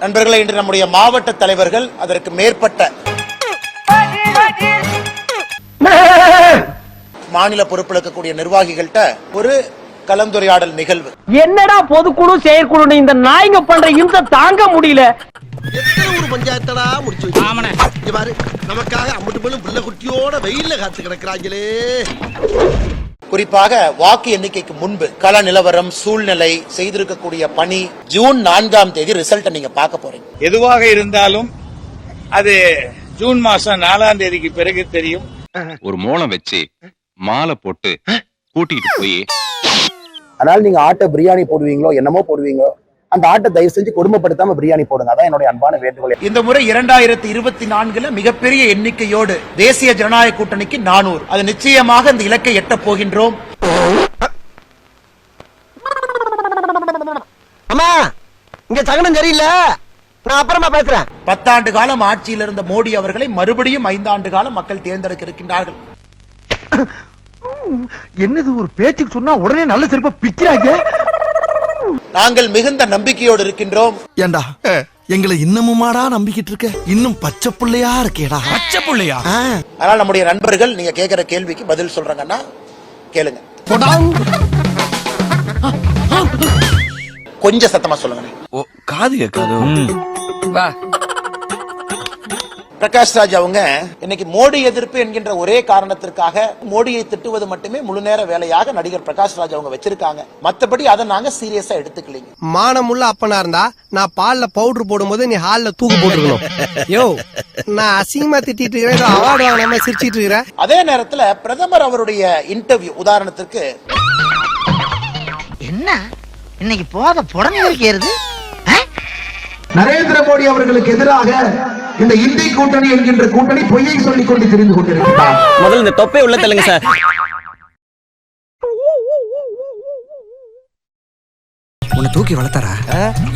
நண்பர்களே, இன்று நம்முடைய மாவட்ட தலைவர்கள் அதற்கு மேற்பட்ட மாநில பொறுப்பில் இருக்கக்கூடிய நிர்வாகிகள்கிட்ட ஒரு கலந்துரையாடல் நிகழ்வு. என்னடா பொதுக்குழு செயற்குழு இந்த நாய்ங்க பண்ற இம்சை தாங்க முடியல. எத்தனை ஒரு பஞ்சாயத்தடா முடிச்சு வச்சு பாரு, நமக்காக அம்மட்டு போலும் பிள்ளை குட்டியோட வெயில்ல காத்து கிடக்குறாங்களே. குறிப்பாக வாக்கு எண்ணிக்கைக்கு முன்பு கள நிலவரம், சூழ்நிலை, செய்திருக்கக்கூடிய பணி, ஜூன் 4ஆம் தேதி ரிசல்ட் நீங்க பார்க்க போறீங்க. எதுவாக இருந்தாலும் அது ஜூன் மாசம் 4ஆம் தேதிக்கு பிறகு தெரியும். ஒரு மோளம் வச்சு மாலை போட்டு கூட்டிட்டு போய், அதனால நீங்க ஆட்டை பிரியாணி போடுவீங்களோ என்னமோ போடுவீங்களோ, அந்த ஆட்டை தயவு செஞ்சு கொடுமைப்படுத்தாம பிரியாணி போடுங்க. அதான் என்னுடைய அன்பான வேண்டுகோள். இந்த முறை 2024 மிகப்பெரிய எண்ணிக்கையோடு தேசிய ஜனநாயக கூட்டணிக்கு 400, அது நிச்சயமாக இந்த இலக்கை எட்ட போகின்றோம். அம்மா, இங்க சகனம் சரியில்லை, நான் அப்புறமா பேசுறேன். 10 ஆண்டு காலம் ஆட்சியில் இருந்த மோடி அவர்களை மறுபடியும் 5 ஆண்டு காலம் மக்கள் தேர்ந்தெடுக்க இருக்கின்றார்கள். என்னது ஒரு பேச்சுக்கு சொன்னா உடனே நல்ல சிறப்பா பிக்கிறாங்க. நாங்கள் மிகுந்த நம்பிக்கையோடு இருக்கின்றோம். ஏண்டா எங்களை இன்னமுமாடா நம்பிக்கிட்டு இருக்க? இன்னும் பச்சை புள்ளையா இருக்கேடா. பச்சை புள்ளையா? ஆனால் நம்முடைய நண்பர்கள் நீங்க கேட்கிற கேள்விக்கு பதில் சொல்றாங்கன்னா கேளுங்க. கொஞ்சம் சத்தமா சொல்லுங்க. காது கேட்காது. பிரகாஷ் ராஜ் அவங்க இன்னைக்கு மோடி எதிர்ப்பு என்கின்ற ஒரே காரணத்திற்காக மோடியை திட்டுவது மட்டுமே முழு நேர வேலையாக நடிகர் பிரகாஷ் ராஜ் அவங்க வச்சிருக்காங்க. மத்தபடி அதை நாங்க சீரியஸா எடுத்துக்கலீங்க. மானமுள்ள அப்பனா இருந்தா நான் பால்ல பவுடர் போடும்போது நீ ஹால்ல தூக்கு போட்டுருக்கணும். யோ, நான் அசிங்கமா திட்டிட்டு இருக்கிறேன், அவார்டு வாங்காம சிரிச்சிட்டு இருக்கிறேன். அதே நேரத்துல பிரதமர் அவருடைய இன்டர்வியூ உதாரணத்திற்கு, என்ன இன்னைக்கு போத புடனே இருக்கிறது. நரேந்திர மோடி அவர்களுக்கு எதிராக இந்த இந்தி கூட்டணி என்கின்ற கூட்டணி பொய்யை சொல்லிக் கொண்டு தெரிந்து கொண்டிருக்கிறார். முதல்ல இந்த தொப்பை உள்ள தள்ளுங்க சார். உன்னை தூக்கி வளர்த்தாரா?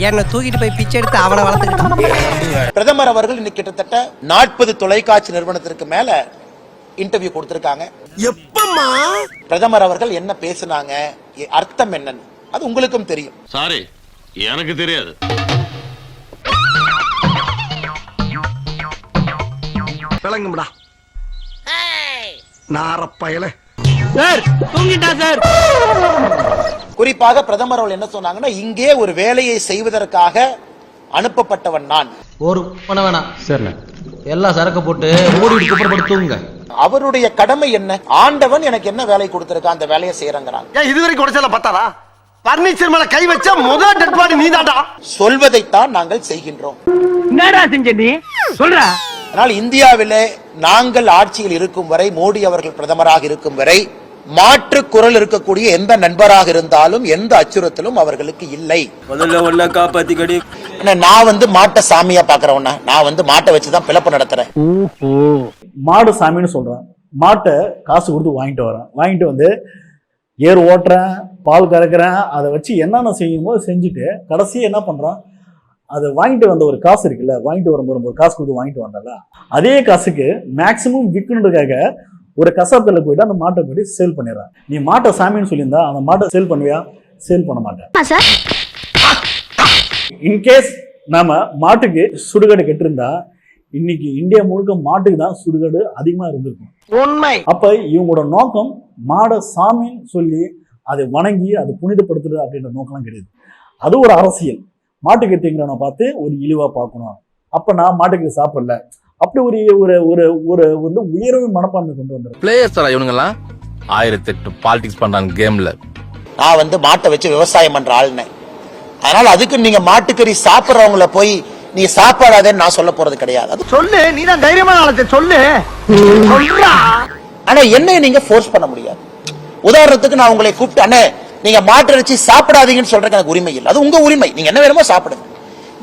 என்ன தூக்கிட்டு போய் பிச்சை எடுத்து அவனை வளர்த்துக்கிட்டான். பிரதமர் அவர்கள் இன்னைக்கு கிட்டத்தட்ட 40 தொலைக்காட்சி நிறுவனத்திற்கு மேல இன்டர்வியூ கொடுத்திருக்காங்க. எப்பமா பிரதமர் அவர்கள் என்ன பேசினாங்க, அர்த்தம் என்னன்னு அது உங்களுக்கும் தெரியும். சாரி, எனக்கு தெரியாது. விளங்கும்டா நாரப்பயல. சார் தூங்கிட்டா சார். குறிப்பாக பிரதமர் அவர்கள் என்ன சொன்னாங்கன்னா, இங்கே ஒரு வேலையை செய்வதற்காக அனுப்பப்பட்டவன் நான். ஒரு பண்ண வேணாம் சார், எல்லா சரக்கு போட்டு மூடி குப்பப்படுத்துங்க. அவருடைய கடமை என்ன? ஆண்டவன் எனக்கு என்ன வேலை கொடுத்திருக்கான், அந்த வேலையை செய்யறங்கிறாங்க. இதுவரைக்கும் உடைச்சல பத்தாதா? பர்னிச்சர் மேல கை வச்சா முதல் டெட் பாடி நீதாடா. சொல்வதைத்தான் நாங்கள் செய்கின்றோம். என்னடா செஞ்ச நீ சொல்ற? ஆனால் இந்தியாவிலே நாங்கள் ஆட்சியில் இருக்கும் வரை, மோடி அவர்கள் பிரதமராக இருக்கும் வரை, மாற்று குரல் இருக்கக்கூடிய எந்த நண்பராக இருந்தாலும் எந்த அச்சுறுத்தலும் அவர்களுக்கு இல்லை. முதல்ல காப்பாத்தி. நான் மாட்டை சாமியா பாக்குறவனா, நான் மாட்டை வச்சுதான் பிளப்பு நடத்துறேன். மாடு சாமின்னு சொல்றேன், மாட்டை காசு கொடுத்து வாங்கிட்டு வந்து ஏர் ஓட்டுறேன், பால் கறக்குறேன், அதை வச்சு என்னென்ன செய்யுமோ செஞ்சுட்டு கடைசி என்ன பண்றான், அதை வாங்கிட்டு வந்த ஒரு காசு இருக்குல்ல, வாங்கிட்டு வரும்போது ஒரு காசு கொடுத்து வாங்கிட்டு வந்தல, அதே காசுக்கு மேக்சிமம் விற்கணுன்றதுக்காக ஒரு கசாப்பில் போயிட்டு அந்த மாட்டை போயிட்டு சேல் பண்ணிடுறான். நீ மாட்டை சாமின்னு சொல்லியிருந்தா அந்த மாட்டை சேல் பண்ணுவியா? சேல் பண்ண மாட்டேன். இன்கேஸ் நாம மாட்டுக்கு சுடுகாடு கட்டிருந்தா இன்னைக்கு இந்தியா முழுக்க மாட்டுக்கு தான் சுடுகாடு அதிகமா இருந்திருக்கும். உண்மை. அப்ப இவங்களோட நோக்கம் மாடை சாமின்னு சொல்லி அதை வணங்கி அதை புனிதப்படுத்துறது அப்படின்ற நோக்கம் கிடையாது. அது ஒரு அரசியல். மாட்டுக்கு திங்கிறவனை பார்த்து ஒரு இழிவா பார்க்கணும், அப்ப நான் மாட்டுக்கு சாப்பிடல, அப்படி ஒரு ஒரு ஒரு வந்து உயர்வு மனப்பான்மை கொண்டு வந்துடும். பிளேயர்ஸ் இவனுங்கெல்லாம் 1008 பாலிடிக்ஸ் பண்றாங்க கேம்ல. நான் மாட்டை வச்சு விவசாயம் பண்ற ஆளுனே, அதனால அதுக்கு நீங்க மாட்டுக்கறி சாப்பிடுறவங்கள போய் நீ சாப்பாடாதேன்னு நான் சொல்ல போறது கிடையாது. சொல்லு, நீ தான் தைரியமான ஆளத்தை சொல்லு. ஆனா என்னை நீங்க ஃபோர்ஸ் பண்ண முடியாது. உதாரணத்துக்கு நான் உங்களை கூப்பிட்டு, அண்ணே நீங்க மாட்டு இறைச்சி சாப்பிடாதீங்கன்னு சொல்றதுக்கு எனக்கு உரிமை இல்லை. அது உங்க உரிமை, நீங்க என்ன வேணுமோ சாப்பிடுங்க.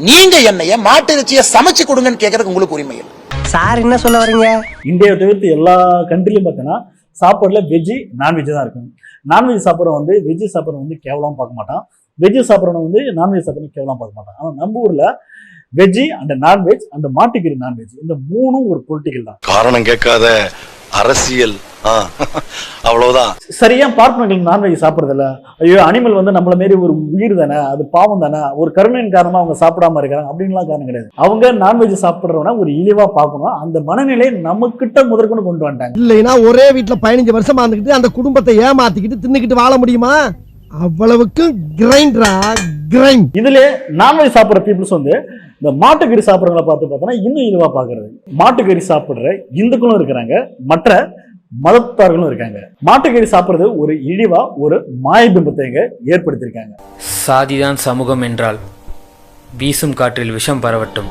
நீங்க என்னைய மாட்டு இறைச்சியை சமைச்சு கொடுங்கன்னு கேட்கறதுக்கு உங்களுக்கு உரிமை இல்லை. சார் என்ன சொல்ல வரீங்க? இந்தியாவை தவிர்த்து எல்லா கண்ட்ரிலையும் பார்த்தீங்கன்னா சாப்பாடுல வெஜ்ஜி நான்வெஜ் தான் இருக்கும். நான்வெஜ் சாப்பிட்றவன் வெஜ்ஜி சாப்பிட்றவன் கேவலமா பார்க்க மாட்டான், வெஜ்ஜி சாப்பிட்றவன் நான்வெஜ் சாப்பிட்றவன் கேவலமா பார்க்க மாட்டான். ஆனா நம்ம ஊர்ல வெஜ்ஜி அண்ட் நான்வெஜ், அந்த மாட்டுக்கறி நான்வெஜ், இந்த மூணும் ஒரு பொலிட்டிக்கல் தான். காரணம் கேட்காத அரசியல் அவ்வளவுதான். சரியா பார்ப்பன நீங்க நான்வெஜ் சாப்பிடுறதில்ல, ஐயோ அனிமல் வந்து நம்மள மாரி ஒரு உயிர் தானே, அது பாவம் தானே, ஒரு கருணையின் காரணமா அவங்க சாப்பிடாம இருக்காங்க அப்படின்லாம் காரணம் கிடையாது. அவங்க நான்வெஜ் சாப்பிடுறவனா ஒரு இழிவா பார்க்கணும், அந்த மனநிலை நம்ம கிட்ட முதற்கொண்டு கொண்டு வந்துட்டாங்க. இல்லைன்னா ஒரே வீட்டுல 15 வருஷமா இருந்துகிட்டு அந்த குடும்பத்தை ஏமாத்திக்கிட்டு தின்னுக்கிட்டு வாழ முடியுமா? அவ்வளவுக்கு கிரைண்ட். இதுல நான்வெஜ் சாப்பிடுற பீப்புள்ஸ் வந்து இந்த மாட்டுக்கறி சாப்பிடுறவங்களை பார்த்தோன்னா இன்னும் இழிவா பாக்குறது. மாட்டுக்கறி சாப்பிடுற இந்துக்களும் இருக்கிறாங்க, மற்ற மதத்தார்களும் இருக்காங்க. மாட்டுக்கறி சாப்பிடுறது ஒரு இழிவா ஒரு மாயபிம்பத்தை இங்க ஏற்படுத்தியிருக்காங்க. சாதிதான் சமூகம் என்றால் வீசும் காற்றில் விஷம் பரவட்டும்.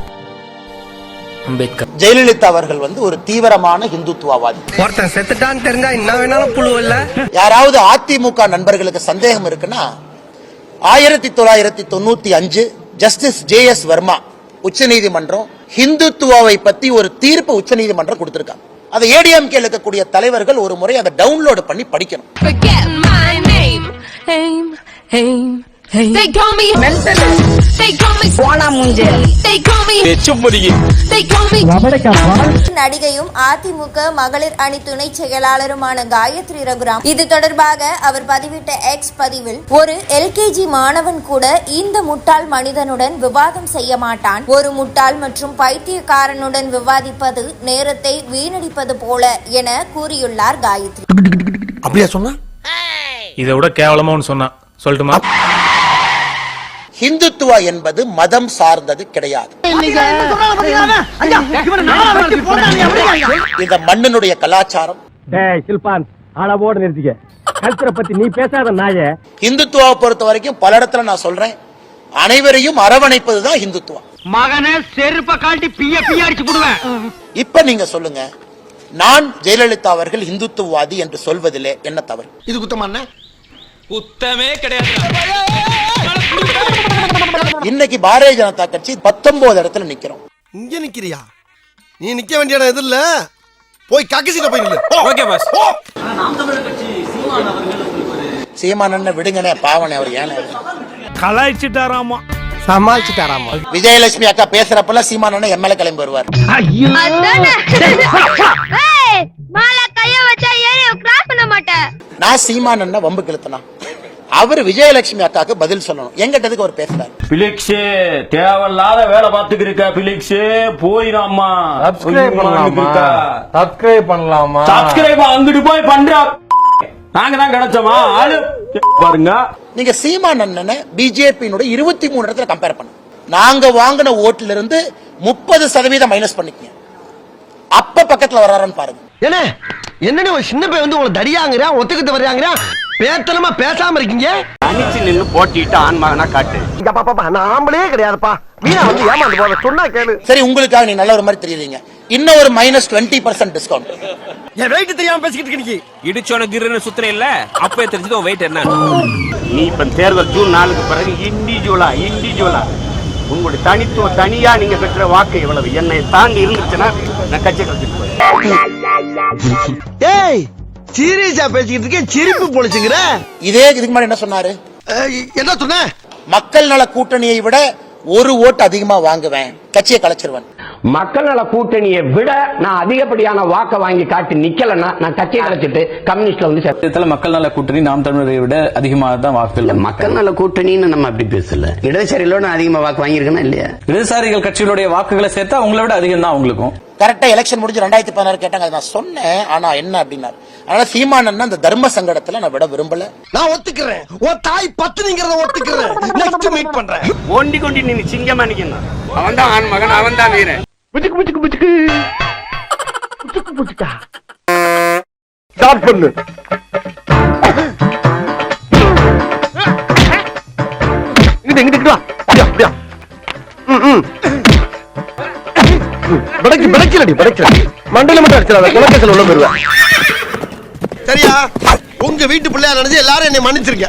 அம்பேத்கர். ஜெயலலிதா அவர்கள் வந்து ஒரு தீவிரமான இந்துத்துவவாதி. ஒருத்தன் செத்துட்டான்னு தெரிஞ்சா என்ன வேணாலும் புழு இல்ல. யாராவது அதிமுக நண்பர்களுக்கு சந்தேகம் இருக்குன்னா 1995 ஜஸ்டிஸ் JS வர்மா உச்சநீதிமன்றம் ஹிந்துத்துவாவை பத்தி ஒரு தீர்ப்பு உச்சநீதிமன்றம் கொடுத்திருக்காங்க. அதை ADMK இருக்கக்கூடிய தலைவர்கள் ஒரு முறை அதை டவுன்லோட் பண்ணி படிக்கணும். நடிகையும் அதிமுக மகளிர் அணி துணை செயலாளருமான காயத்ரி ரகுராம் இது தொடர்பாக அவர் பதிவிட்ட எக்ஸ் பதிவில், ஒரு LKG மாணவன் கூட இந்த முட்டாள் மனிதனுடன் விவாதம் செய்ய மாட்டான். ஒரு முட்டாள் மற்றும் பைத்தியக்காரனுடன் விவாதிப்பது நேரத்தை வீணடிப்பது போல என கூறியுள்ளார் காயத்ரி. அப்படியா சொன்னா? இதை விட கேவலமா ஒன்னு சொன்னா சொல்லட்டுமா? ஹிந்துத்துவா என்பது மதம் சார்ந்தது கிடையாது. இந்த மண்ணினுடைய கலாச்சாரம். அளவோடு நிறுத்திக்க. கல்ச்சரை பத்தி நீ பேசாத நாயே. ஹிந்துத்துவாவை பொறுத்த வரைக்கும் பல இடத்துல நான் சொல்றேன், அனைவரையும் அரவணைப்பதுதான் ஹிந்துத்துவா. மகனே செருப்ப காட்டி பிய அடிச்சு போடுவேன். இப்ப நீங்க சொல்லுங்க, நான் ஜெயலலிதா அவர்கள் இந்துத்துவவாதி என்று சொல்வதிலே என்ன தவறு? இது குத்தமான குத்தமே கிடையாது. இன்னைக்கு பாரதிய ஜனதா கட்சி 19 இடத்துல நிக்கிறோம். இங்க நிக்கிறியா? நீ நிக்க வேண்டிய இடம் எது இல்ல, போய் கக்கசிட்ட போய் நில்லு. Okay pass. சீமானண்ண விடுங்கனே, பாவனே, அவர் ஏனே கலாய்ச்சிட்டாராமா, சமாளிச்சிட்டாராமா. விஜயலட்சுமி அக்கா பேசுறப்பெல்லாம் சீமானண்ண எம்எல்ஏ கிளம்பி வருவார். நான் சீமானண்ண வம்பு கிழத்தனா, அவர் விஜயலட்சுமி அக்காக்கு பதில் சொல்லணும். எங்கிட்டதுக்கு அவர் பேசுறாரு. பிலிக்ஸ் தேவையில்லாத வேலை பார்த்துக்கு இருக்க. பிலிக்ஸ் போயிடாமா, சப்ஸ்கிரைப் பண்ணலாமா, சப்ஸ்கிரைப் அங்கிட்டு போய் பண்ற. நாங்க தான் கிடைச்சோமா ஆளு பாருங்க. நீங்க சீமானண்ணனை பிஜேபியினுடைய 23 இடத்துல கம்பேர் பண்ண, நாங்க வாங்கின ஓட்டுல இருந்து 30% மைனஸ் பண்ணிக்கங்க. அப்ப பக்கத்துல வர்றாருன்னு பாருங்க. என்ன ஒரு சின்ன பையன் வந்து உங்களை தடியாங்கிறா, ஒத்துக்கிட்டு வர்றாங்கிறா, பேத்தனமா பேசாம இருக்கீங்க. தனிச்சு நின்னு போட்டிட்டு ஆன்மாகனா காட்டு. நான் ஆம்பளே கிடையாதுப்பா, மீனா வந்து ஏமாந்து போத சொன்னா கேளு. சரி, உங்களுக்காக நீ நல்ல ஒரு மாதிரி தெரியுறீங்க, இன்னும் ஒரு -20% டிஸ்கவுண்ட். என் வெயிட் தெரியாம பேசிக்கிட்டு இருக்கீங்க. இடிச்சோன கிருன்னு சுத்துற இல்ல, அப்பவே தெரிஞ்சது உன் வெயிட் என்ன. நீ இப்ப தேர்தல் ஜூன் 4க்கு பிறகு இண்டிவிஜுவலா உங்களுடைய தனித்துவ தனியா நீங்க பெற்ற வாக்கு எவ்வளவு என்னை தாண்டி இருந்துச்சுன்னா நான் கட்சி கழிச்சிட்டு போறேன். ஏய் சீரியஸா பேசிக்கிட்டு இருக்கேன், சிரிப்பு பொழிச்சுங்கிற. இதே இதுக்கு முன்னாடி என்ன சொன்னாரு? என்ன சொன்ன? மக்கள் நல கூட்டணியை விட ஒரு ஓட்டு அதிகமா வாங்குவேன், கட்சியை கலைச்சிருவேன். மக்கள் நல கூட்டணியை விட நான் அதிகப்படியான வாக்க வாங்கி காட்டி நிக்கலன்னா நான் கட்சியை கலைச்சிட்டு கம்யூனிஸ்ட்ல வந்து சேர்த்து. மக்கள் நல கூட்டணி நாம் தமிழரை விட அதிகமாக தான் வாக்கு. மக்கள் நல கூட்டணின்னு நம்ம அப்படி பேசல, இடதுசாரிகளோட அதிகமா வாக்கு வாங்கியிருக்கேன்னா இல்லையா? இடதுசாரிகள் கட்சிகளுடைய வாக்குகளை சேர்த்தா அவங்கள விட அதிகம் தான் அவங்களுக்கும். கரெக்டா எலெக்ஷன் முடிஞ்சு 2016 கேட்டாங்க, நான் சொன்னேன். ஆனா என்ன அப்படின்னாரு. அதனால சீமானண்ணா அந்த தர்ம சங்கடத்துல நான் விட விரும்பல. நான் ஒத்துக்கிறேன், உன் தாய் பத்துங்கிறத ஒத்துக்கிறேன். நெக்ஸ்ட் மீட் பண்றேன். ஓண்டி கொண்டி நீ சிங்கமா நிக்கணும். அவன் தான் ஆண் மகன், அவன் தான் வீரன். ஸ்டார்ட் பண்ணு. இங்கிட்டு வா. அப்படியா மண்டையில மட்டும் அடிச்சிடாத, குலக்கேசல் உள்ள போயிருவேன். சரியா? உங்க வீட்டு பிள்ளையா நினைச்சு எல்லாரும் என்னை மன்னிச்சிருக்க.